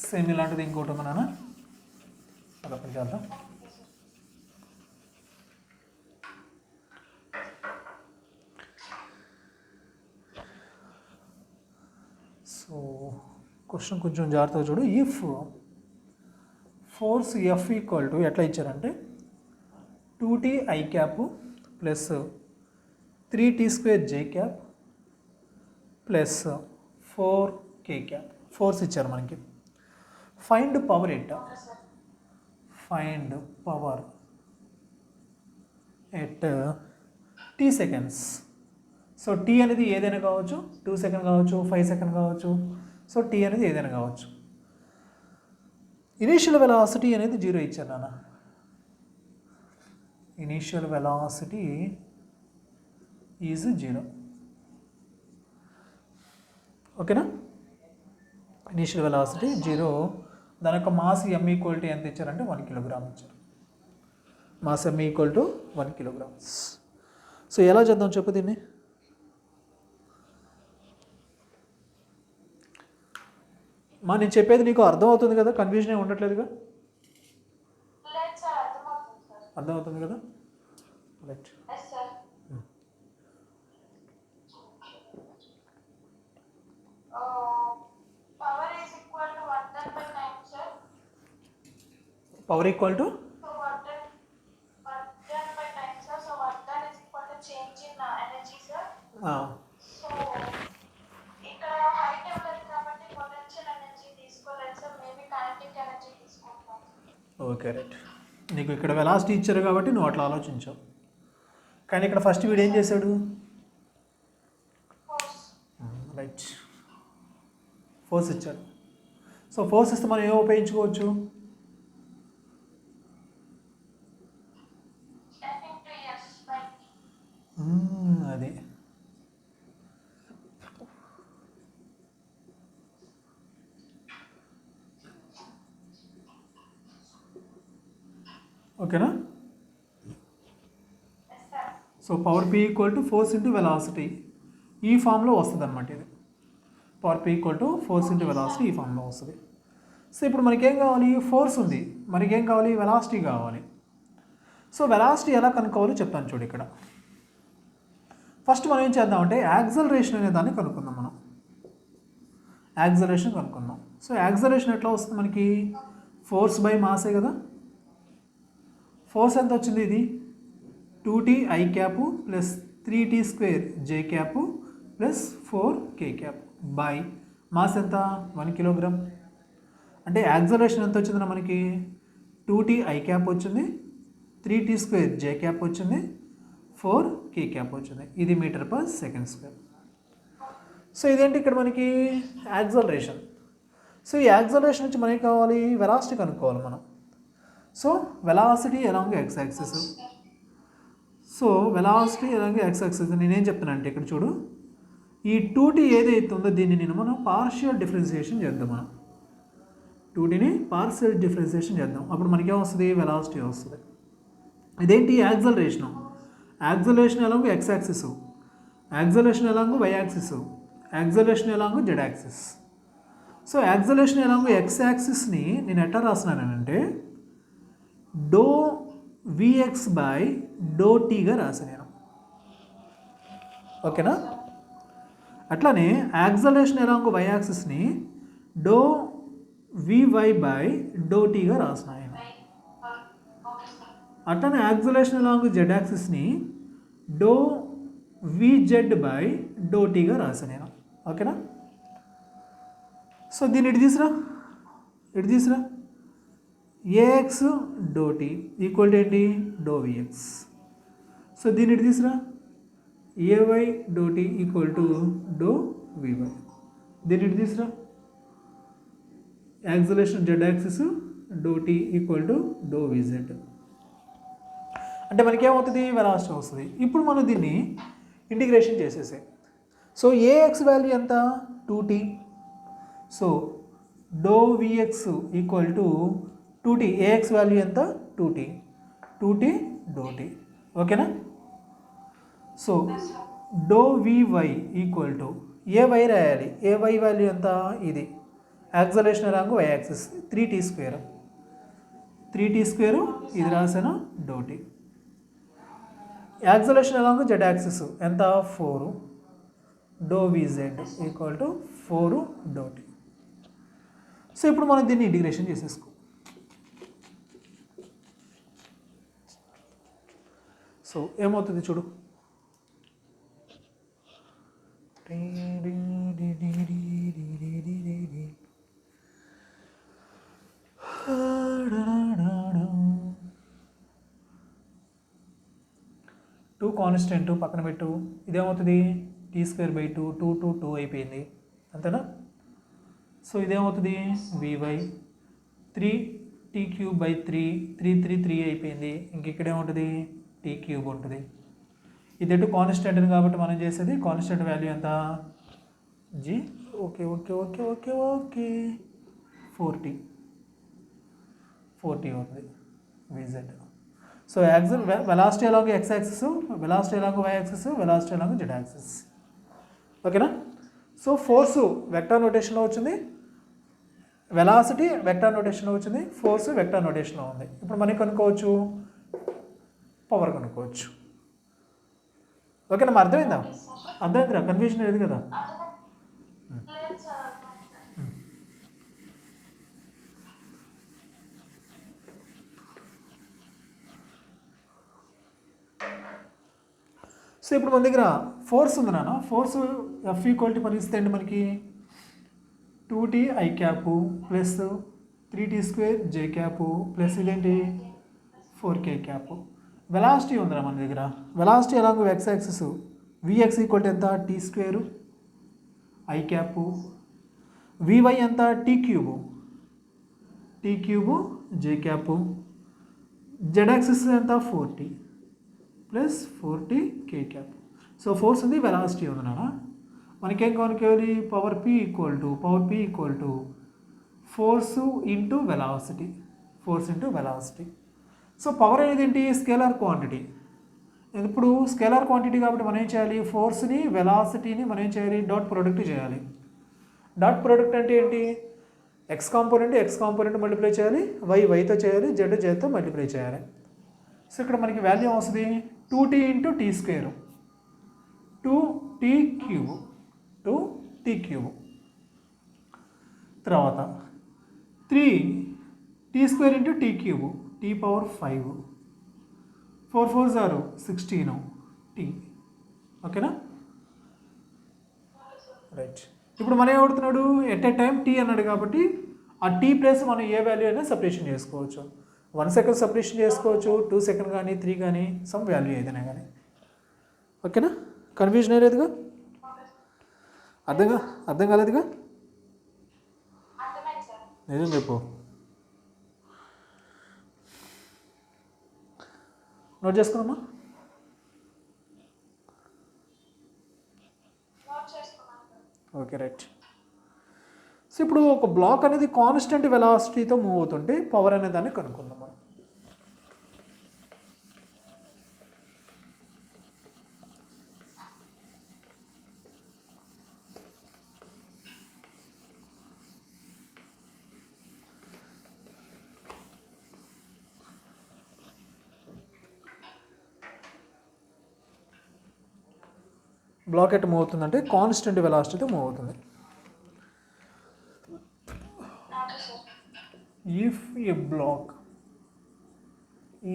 సేమ్ ఇలాంటిది ఇంకోటి ఉందా నాన్న? అదొకటి చేద్దాం. సో క్వశ్చన్ కొంచెం జాగ్రత్తగా చూడు. If force F equal to ఎట్లా ఇచ్చారంటే 2t I cap plus 3t² J cap plus 4k cap force ఇచ్చారు మనకి. Find power at t seconds. So t అనేది ఏదైనా కావచ్చు, 2 సెకండ్ కావచ్చు, 5 సెకండ్ కావచ్చు. సో t అనేది ఏదైనా కావచ్చు. ఇనీషియల్ వెలాసిటీ అనేది 0 ఇచ్చారు నాన్న. ఇనీషియల్ వెలాసిటీ ఈజ్ 0, ఓకేనా. Initial velocity 0. దాని యొక్క మాస్ m ఈక్వల్ టు ఎంత ఇచ్చారంటే 1 కిలోగ్రామ్ ఇచ్చారు. Mass m equal to 1 kilograms. So ఎలా చేద్దాం చెప్పు దీన్ని? నేను చెప్పేది నీకు అర్థమవుతుంది కదా, కన్ఫ్యూజన్ ఏమి ఉండట్లేదుగా? అర్థమవుతుంది కదా. Right. Power equal to okay. Right. నీకు ఇక్కడ వెలాసిటీ ఇచ్చారు కాబట్టి నువ్వు అట్లా ఆలోచించావు. కానీ ఇక్కడ ఫస్ట్ వీడు ఏం చేశాడు? రైట్, ఫోర్స్ ఇచ్చాడు. సో ఫోర్స్ ఇస్తే మనం ఏమో ఉపయోగించుకోవచ్చు? అది ఓకేనా. So power P equal to force into velocity ఈ ఫామ్లో వస్తుంది అనమాట. ఇది power P equal to force into velocity ఈ ఫామ్లో వస్తుంది. సో ఇప్పుడు మనకేం కావాలి? ఫోర్స్ ఉంది, మనకేం కావాలి? వెలాసిటీ కావాలి. సో వెలాసిటీ ఎలా కనుక్కోవాలో చెప్తాను చూడు. ఇక్కడ ఫస్ట్ మనం ఏం చేద్దామంటే యాక్సలరేషన్ అనే దాన్ని కనుక్కుందాం. మనం యాక్సలరేషన్ కనుక్కుందాం. సో యాక్సలరేషన్ ఎట్లా వస్తుంది మనకి? ఫోర్స్ బై మాసే కదా. ఫోర్స్ ఎంత వచ్చింది? ఇది 2t I cap plus 3t² J cap plus 4k cap by mass ఎంత 1 కిలోగ్రామ్. అంటే యాక్సలరేషన్ ఎంత వచ్చిందన్న మనకి 2t I క్యాప్ వచ్చింది, 3t² J క్యాప్ వచ్చింది, 4k క్యాప్ వచ్చింది. ఇది metre per second square. So ఇదేంటి ఇక్కడ మనకి యాక్సలరేషన్. సో ఈ యాక్సలరేషన్ నుంచి మనకి కావాలి వెలాసిటీ కనుక్కోవాలి మనం. So velocity along X axis. So velocity along X axis నేనేం చెప్తాను అంటే ఇక్కడ చూడు, ఈ 2t ఏదైతే ఉందో దీన్ని మనం పార్షియల్ డిఫరెన్షియేషన్ చేద్దాం. మనం 2tని పార్షియల్ డిఫరెన్షియేషన్ చేద్దాం. అప్పుడు మనకేం వస్తుంది, వెలాసిటీ వస్తుంది. ఇదేంటి acceleration. Acceleration along X axis, acceleration along Y axis, acceleration along Z axis. So acceleration along X యాక్సిస్ని నేను ఎట్లా రాస్తున్నానంటే డో విఎక్స్ బై డో టీగా రాసాను నేను. ఓకేనా. అట్లానే యాక్సలరేషన్ అలాంగ్ వై యాక్సిస్ని డో వివై బై డో టీగా రాసిన ఆయన. అట్లానే యాక్సలరేషన్ అలాంగ్ జెడ్ యాక్సిస్ని డో విజెడ్ బై డో టీగా రాసాను నేను. ఓకేనా. సో దీన్ని ఇటు తీసురా a x d t equal to ఏంటి, డో విఎక్స్. సో దీన్ని ఇటు తీసురా a y d t equal to d v y. దీన్ని ఇటు తీసురా acceleration Z axis d t equal to d v z. అంటే మనకేమవుతుంది, వెలాసిటీ వస్తుంది. ఇప్పుడు మనం దీన్ని ఇంటిగ్రేషన్ చేసేసాయి. సో ఏఎక్స్ వాల్యూ ఎంత 2t. So d v x equal to 2t. A x value ఎంత 2t, 2t డో టీ. ఓకేనా. So d v y equal to a y రాయాలి. ఏవై వాల్యూ ఎంత, ఇది acceleration along Y axis 3t², 3t² ఇది రాసాను డో T. Acceleration along Z axis ఎంత 4 డో విజెడ్ ఈక్వల్ టు 4 డో టీ. సో ఇప్పుడు మనం దీన్ని ఇంటిగ్రేషన్ చేసేసుకో. సో ఏమవుతుంది చూడు, టూ కాన్స్టెంట్ పక్కన పెట్టు. ఇదేమవుతుంది t²/2 2 to 2 అయిపోయింది అంతేనా. సో ఇదేమవుతుంది వివై 3t³ 3 3 అయిపోయింది. ఇంక ఇక్కడేముంటుంది t³ ఉంటుంది. ఇదేంటి కాన్స్టెంట్ కాబట్టి మనం చేసేది కాన్స్టెంట్ వాల్యూ ఎంత G. Okay okay okay okay okay 4t అవుతుంది V Z. So velocity along X axis, velocity along Y axis, velocity along Z axis. ఓకేనా. సో ఫోర్సు వెక్టార్ నోటేషన్లో వచ్చింది, వెలాసిటీ వెక్టార్ నోటేషన్లో వచ్చింది, ఫోర్సు వెక్టార్ నోటేషన్లో ఉంది. ఇప్పుడు మనకి కనుక్కోవచ్చు పవర్ కనుక్కోవచ్చు. ఓకేనా. మరి అర్థమైందిరా, కన్ఫ్యూజన్ లేదు కదా. సో ఇప్పుడు మన దగ్గర ఫోర్స్ ఉంది నాన్న. ఫోర్స్ F ఈక్వాలిటీ పరిస్థితి ఏంటి మనకి 2t I cap plus 3t² J cap plus ఇదేంటి 4k క్యాప్. వెలాసిటీ ఉందిరా మన దగ్గర. Velocity along X axis vx equal ఎంత t² I క్యాప్, వివై ఎంత t³ J cap, Z axis ఎంత 4t plus 4t k cap. So force ఉంది, velocity ఉంది నాన్న. మనకేం కనుక్కోవాలి, power p equal to force into velocity, force into velocity. So power అనేది ఏంటి, స్కేలార్ క్వాంటిటీ. ఇప్పుడు స్కేలార్ క్వాంటిటీ కాబట్టి మనం ఏం చేయాలి, ఫోర్స్ని వెలాసిటీని మనం ఏం చేయాలి, డాట్ ప్రోడక్ట్ చేయాలి. డాట్ ప్రోడక్ట్ అంటే ఏంటి, ఎక్స్ కాంపోనెంట్ మల్టిప్లై చేయాలి, వైతో చేయాలి, జెడ్తో మల్టిప్లై చేయాలి. సో ఇక్కడ మనకి వాల్యూ వస్తుంది 2t ఇంటూ t², 2t³ తర్వాత 3t² into t³ t⁵, 4 4s are 16 t. ఓకేనా రైట్. ఇప్పుడు మనం ఏమడుతున్నాడు ఎట్ ఏ టైం టీ అన్నాడు కాబట్టి ఆ టీ ప్లేస్ మనం ఏ వాల్యూ అయినా సపరేషన్ చేసుకోవచ్చు. 1 సెకండ్ సపరేషన్ చేసుకోవచ్చు, 2 సెకండ్ కానీ 3 కానీ సమ్ వాల్యూ ఏదైనా కానీ. ఓకేనా? కన్ఫ్యూజన్ అయ్యేదిగా? అర్థం కాలేదుగా? నిజం చెప్పు. నోట్ చేసుకున్నామా? Okay right. సో ఇప్పుడు ఒక బ్లాక్ అనేది కాన్స్టెంట్ వెలాసిటీతో మూవ్ అవుతుంటే పవర్ అనే దాన్ని కనుక్కుందాం మనం. బ్లాక్ ఎట్ మూవ్ అవుతుందంటే కాన్స్టెంట్ వెలాసిటీతో మూవ్ అవుతుంది. If a block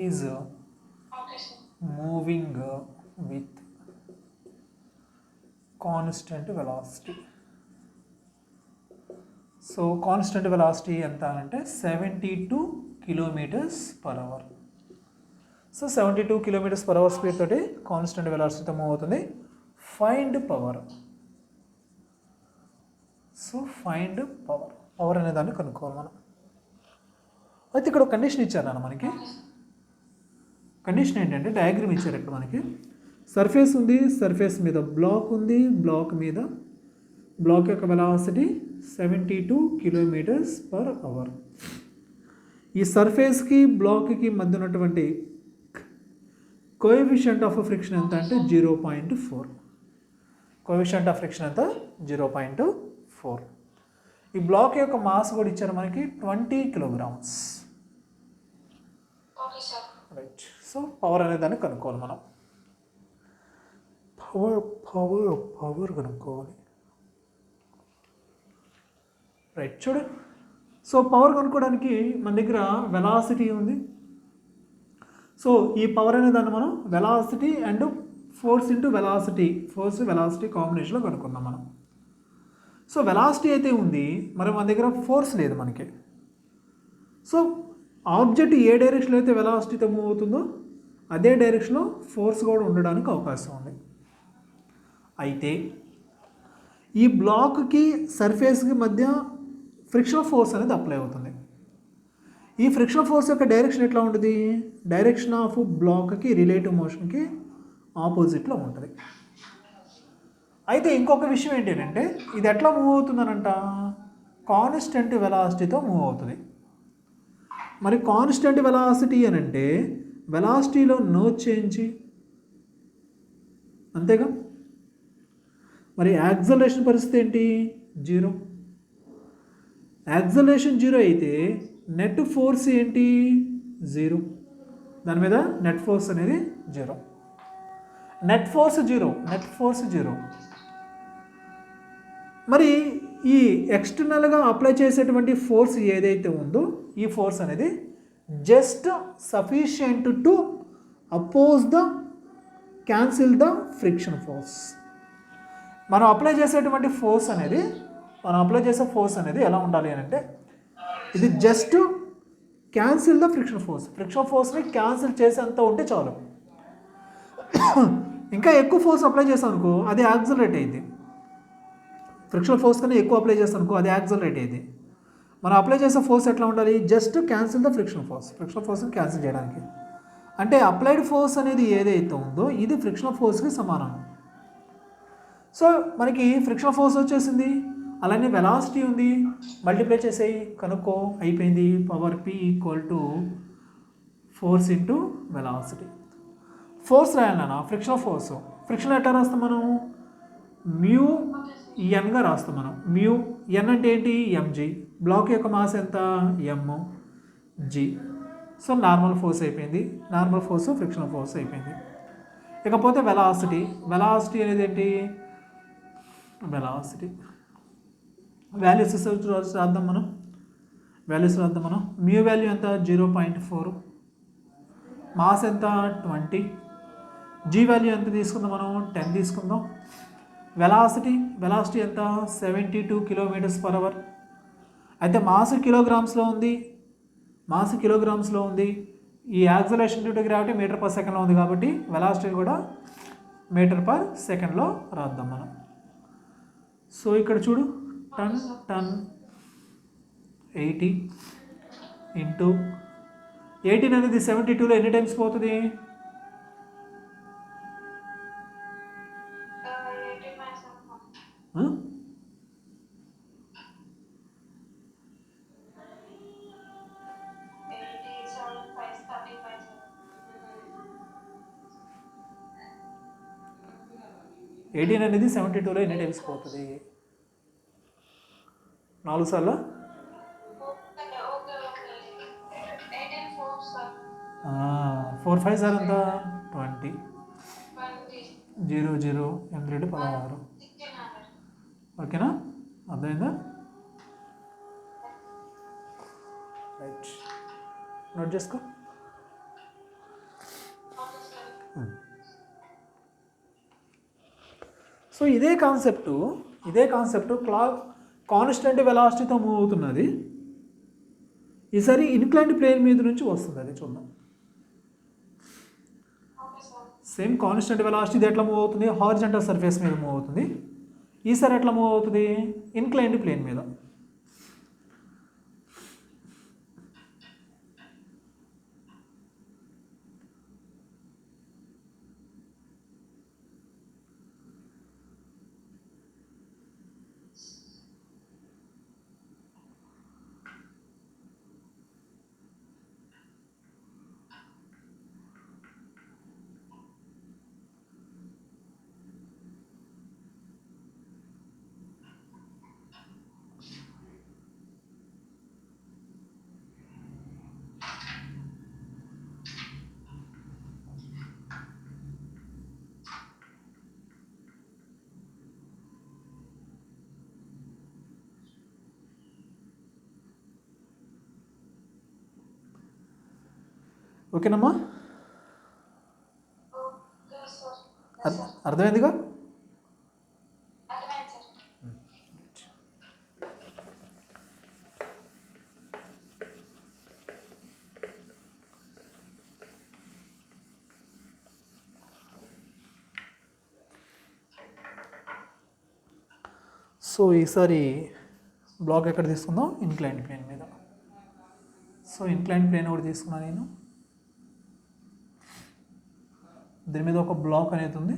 is moving with constant velocity, so constant velocity ఎంత అంటే 72 kilometers per hour. So 72 kilometers per hour speed తోటి కాన్స్టెంట్ వెలాసిటీతో మూవ్ అవుతుంది. Find power. So find power అనే దాన్ని కనుక్కోవాలి మనం. అయితే ఇక్కడ ఒక కండిషన్ ఇచ్చారన్న మనకి. కండిషన్ ఏంటంటే డయాగ్రామ్ ఇచ్చారు ఇక్కడ మనకి. సర్ఫేస్ ఉంది, సర్ఫేస్ మీద బ్లాక్ ఉంది, బ్లాక్ మీద బ్లాక్ యొక్క వెలాసిటీ 72 kilometers per hour. ఈ సర్ఫేస్కి బ్లాక్కి మధ్య ఉన్నటువంటి కోఎఫిషియంట్ ఆఫ్ ఫ్రిక్షన్ ఎంత అంటే 0.4. కోఎఫిషియంట్ ఆఫ్ ఫ్రిక్షన్ ఎంత? 0.4. ఈ బ్లాక్ యొక్క మాస్ కూడా ఇచ్చారు మనకి 20 kilograms. రైట్. సో పవర్ అనే దాన్ని కనుక్కోవాలి మనం. పవర్ కనుక్కోవాలి. రైట్. చూడు, సో పవర్ కనుక్కోవడానికి మన దగ్గర వెలాసిటీ ఉంది. సో ఈ పవర్ అనే దాన్ని మనం velocity and force into velocity, force velocity కాంబినేషన్లో కనుక్కుందాం మనం. సో వెలాసిటీ అయితే ఉంది, మరి మన దగ్గర ఫోర్స్ లేదు మనకి. సో ఆబ్జెక్ట్ ఏ డైరెక్షన్లో అయితే వెలాసిటీతో మూవ్ అవుతుందో అదే డైరెక్షన్లో ఫోర్స్ కూడా ఉండడానికి అవకాశం ఉంది. అయితే ఈ బ్లాక్కి సర్ఫేస్కి మధ్య ఫ్రిక్షన్ ఫోర్స్ అనేది అప్లై అవుతుంది. ఈ ఫ్రిక్షన్ ఫోర్స్ యొక్క డైరెక్షన్ ఎట్లా ఉంటుంది? డైరెక్షన్ ఆఫ్ బ్లాక్కి రిలేటివ్ మోషన్కి ఆపోజిట్లో ఉంటుంది. అయితే ఇంకొక విషయం ఏంటంటే ఇది ఎట్లా మూవ్ అవుతుందనంట? కాన్స్టెంట్ వెలాసిటీతో మూవ్ అవుతుంది. మరి కాన్స్టెంట్ వెలాసిటీ అని అంటే వెలాసిటీలో నో చేంజ్, అంతేగా? మరి యాక్సలరేషన్ పరిస్థితి ఏంటి? 0. యాక్సలరేషన్ 0 అయితే నెట్ ఫోర్స్ ఏంటి? 0. దాని మీద నెట్ ఫోర్స్ అనేది 0. Net force 0. మరి ఈ ఎక్స్టర్నల్గా అప్లై చేసేటువంటి ఫోర్స్ ఏదైతే ఉందో ఈ ఫోర్స్ అనేది just sufficient to oppose the cancel the friction force. మనం అప్లై చేసేటువంటి ఫోర్స్ అనేది ఎలా ఉండాలి అని అంటే ఇది జస్ట్ క్యాన్సిల్ ద ఫ్రిక్షన్ ఫోర్స్ని క్యాన్సిల్ చేసేంత ఉంటే చాలు. ఇంకా ఎక్కువ ఫోర్స్ అప్లై చేసాం అనుకో అది యాక్సిలరేట్ అయింది. ఫ్రిక్షన్ ఫోర్స్ కన్నా ఎక్కువ అప్లై చేస్తాను అనుకో అది యాక్సిలరేట్ అయింది. మనం అప్లై చేసే ఫోర్స్ ఎట్లా ఉండాలి? జస్ట్ క్యాన్సిల్ ద ఫ్రిక్షన్ ఫోర్స్ని క్యాన్సిల్ చేయడానికి. అంటే అప్లైడ్ ఫోర్స్ అనేది ఏదైతే ఉందో ఇది ఫ్రిక్షన్ ఫోర్స్కి సమానం. సో మనకి ఫ్రిక్షన్ ఫోర్స్ వచ్చేసింది, అలానే వెలాసిటీ ఉంది, మల్టిప్లై చేసేయి, కనుక్కో, అయిపోయింది. Power P = force into velocity. Force రాయాలన్నా ఫ్రిక్షన్ ఎట్లా రాస్తాం మనం? μN రాస్తాం మనం. μN అంటే ఏంటి? mg. బ్లాక్ యొక్క మాస్ ఎంత? mg. సో నార్మల్ ఫోర్స్ అయిపోయింది, ఫ్రిక్షన్ ఫోర్స్ అయిపోయింది. ఇకపోతే వెలాసిటీ అనేది ఏంటి? వాల్యూస్ రాద్దాం మనం. మ్యూ వాల్యూ ఎంత? 0.4. మాస్ ఎంత? 20. జీ వాల్యూ ఎంత తీసుకుందాం మనం? 10 తీసుకుందాం. వెలాసిటీ ఎంత 72 km/h. అయితే మాస్ కిలోగ్రామ్స్లో ఉంది, మాస్ కిలోగ్రామ్స్లో ఉంది. ఈ యాక్సలరేషన్ డ్యూ టు గ్రావిటీ మీటర్/సెకండ్లో ఉంది కాబట్టి వెలాసిటీ కూడా మీటర్/సెకండ్లో రాద్దాం మనం. సో ఇక్కడ చూడు, టన్ 80 ఇంటూ 18 అనేది 72లో ఎన్ని టైమ్స్ పోతుంది? 18 అనేది 72లో ఎన్ని టైమ్స్ పోతుంది? 4 సార్లు 4 5 సార్ ఎంత? 20 0 0 8 16. ఓకేనా? అర్థమైందా? రైట్, నోట్ చేసుకో. సో ఇదే కాన్సెప్టు కాన్స్టెంట్ వెలాసిటీతో మూవ్ అవుతున్నది. ఈసారి ఇన్క్లైన్డ్ ప్లేన్ మీద నుంచి వస్తుంది, అది చూద్దాం. సేమ్ కాన్స్టెంట్ వెలాసిటీ ఎట్లా మూవ్ అవుతుంది? హారిజంటల్ సర్ఫేస్ మీద మూవ్ అవుతుంది. ఈసారి ఎట్లా మూవ్ అవుతుంది? ఇన్క్లైన్డ్ ప్లేన్ మీద. ఓకేనమ్మా? అర్థమైందిగా? సో ఈసారి బ్లాక్ ఎక్కడ తీసుకుందాం? ఇన్క్లైన్డ్ ప్లేన్ మీద. సో ఇన్క్లైన్డ్ ప్లేన్ ఒకటి తీసుకున్నాను నేను. దీని మీద ఒక బ్లాక్ అనేది ఉంది,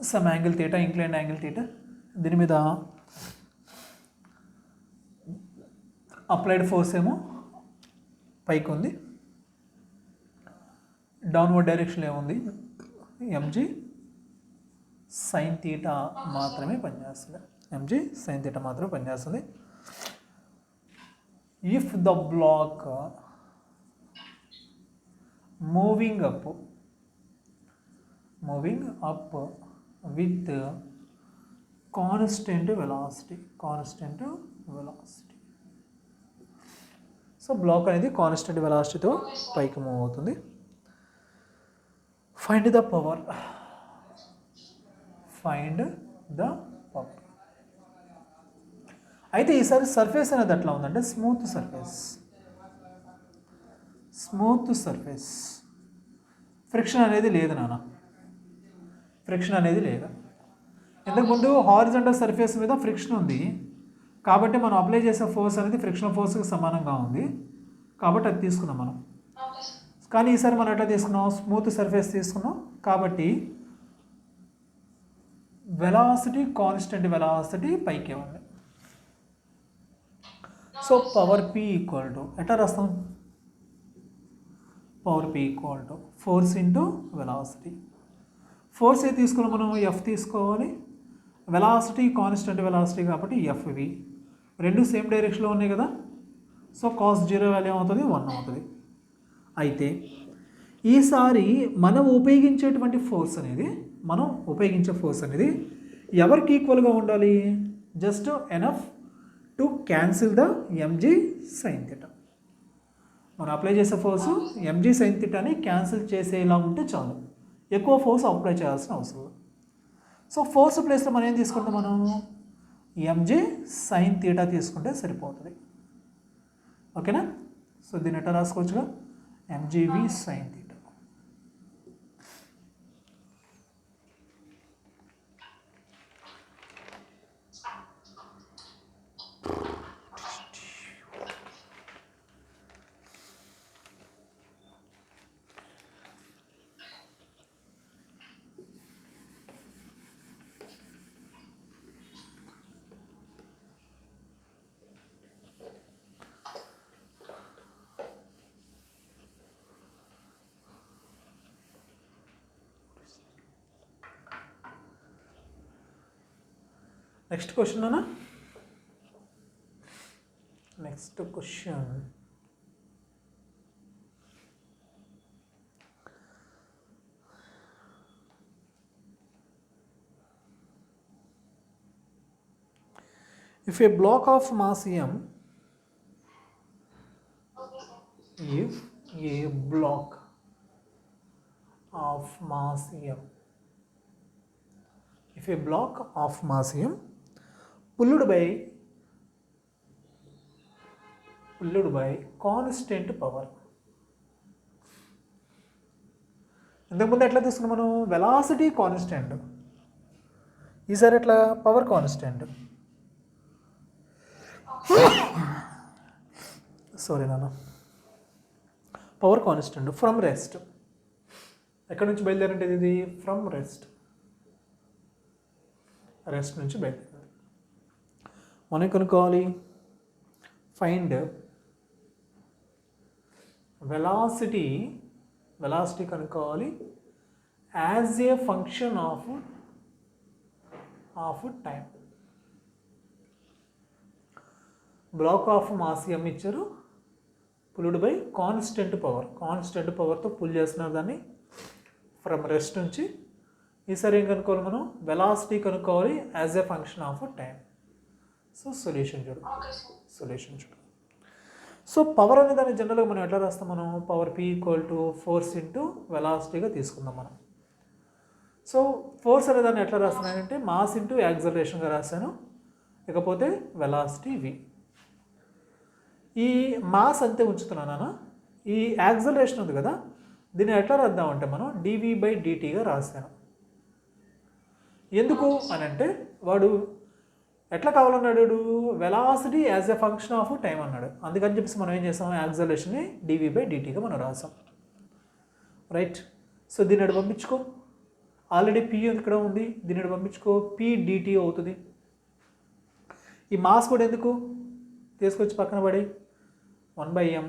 some angle theta, inclined angle theta. దీని మీద అప్లైడ్ ఫోర్స్ ఏమో పైకి ఉంది, డౌన్వర్డ్ డైరెక్షన్ ఏముంది? mg sin థీటా మాత్రమే పనిచేస్తుంది. mg sin థీటా మాత్రమే పనిచేస్తుంది. If the block moving up with constant velocity. So block అనేది కాన్స్టెంట్ వెలాసిటీతో పైకి మూవ్ అవుతుంది. Find the power. అయితే ఈసారి సర్ఫేస్ అనేది ఎట్లా ఉందంటే స్మూత్ సర్ఫేస్. ఫ్రిక్షన్ అనేది లేదు నాన్న, ఇంతకుముందు హారిజంటల్ సర్ఫేస్ మీద ఫ్రిక్షన్ ఉంది కాబట్టి మనం అప్లై చేసే ఫోర్స్ అనేది ఫ్రిక్షనల్ ఫోర్స్కి సమానంగా ఉంది కాబట్టి అది తీసుకున్నాం మనం. కానీ ఈసారి మనం ఎట్లా తీసుకున్నాం? స్మూత్ సర్ఫేస్ తీసుకున్నాం కాబట్టి వెలాసిటీ కాన్స్టెంట్ వెలాసిటీ పైకే ఉంది. So power P equal to ఎట్లా రాస్తాం? Power P equal to force into velocity. Force ఏ తీసుకున్నాం మనం? F తీసుకోవాలి. వెలాసిటీ కాన్స్టెంట్ వెలాసిటీ కాబట్టి FV. రెండు సేమ్ డైరెక్షన్లో ఉన్నాయి కదా. సో cos 0 వాల్యూ అవుతుంది 1 అవుతుంది. అయితే ఈసారి మనం ఉపయోగించే ఫోర్స్ అనేది ఎవరికి ఈక్వల్గా ఉండాలి? Just enough to cancel the mg sin theta. మనం అప్లై చేసే ఫోర్సు mg sin థీటాని క్యాన్సిల్ చేసేలా ఉంటే చాలు. ఎక్కువ ఫోర్స్ అప్లై చేయాల్సిన అవసరం. సో ఫోర్స్ ప్లేస్లో మనం ఏం తీసుకుంటాం, మనం ఎంజే సైన్ థీటా తీసుకుంటే సరిపోతుంది. ఓకేనా? సో దీన్ని ఎట్లా రాసుకోవచ్చుగా, m g v sine theta. Next question అన్న, next question if a block of mass m, if a block of mass m, if a block of mass m pulled by constant power, ఇంతకుముందు ఎట్లా తీసుకున్నాం మనం, వెలాసిటీ కాన్స్టెంట్, ఈసారి ఎట్లా power constant. Sorry నాన్న, power constant from rest. ఎక్కడి నుంచి బయలుదేరంటే ఇది ఫ్రమ్ రెస్ట్, రెస్ట్ నుంచి బయలుదేరింది. మనం కనుక్కోవాలి, ఫైండ్ వెలాసిటీ కనుక్కోవాలి as a function of time. Black of mass m ఇచ్చారు, పుల్డ్ బై కాన్స్టెంట్ పవర్తో పుల్ చేస్తున్నారు దాన్ని ఫ్రమ్ రెస్ట్ నుంచి. ఈసారి ఏం కనుక్కోవాలి మనం, వెలాసిటీ కనుక్కోవాలి as a function of time. So solution చూడు. సో పవర్ అనే దాన్ని జనరల్గా మనం ఎట్లా రాస్తాం, మనం పవర్ P = ఫోర్స్ ఇంటూ వెలాసిటీగా తీసుకుందాం మనం. సో ఫోర్స్ అనే దాన్ని ఎట్లా రాస్తున్నానంటే మాస్ ఇంటూ యాక్సలరేషన్గా రాశాను, ఇకపోతే వెలాసిటీ V. ఈ మాస్ అంతే ఉంచుతున్నానా, ఈ యాక్సలరేషన్ ఉంది కదా, దీన్ని ఎట్లా రాద్దామంటే మనం dv/dtగా రాశాను. ఎందుకు అని అంటే వాడు ఎట్లా కావాలన్నాడు, velocity as a function of time అన్నాడు. అందుకని చెప్పేసి మనం ఏం చేసాం, యాక్సలరేషన్ని dv/dtగా మనం రాసాం. రైట్. సో దీన్ని అటు పంపించుకో, ఆల్రెడీ P ఇక్కడ ఉంది, దీన్ని అటు పంపించుకో, P/dt అవుతుంది. ఈ మాస్ కూడా ఎందుకు తీసుకొచ్చి పక్కన పడి 1/m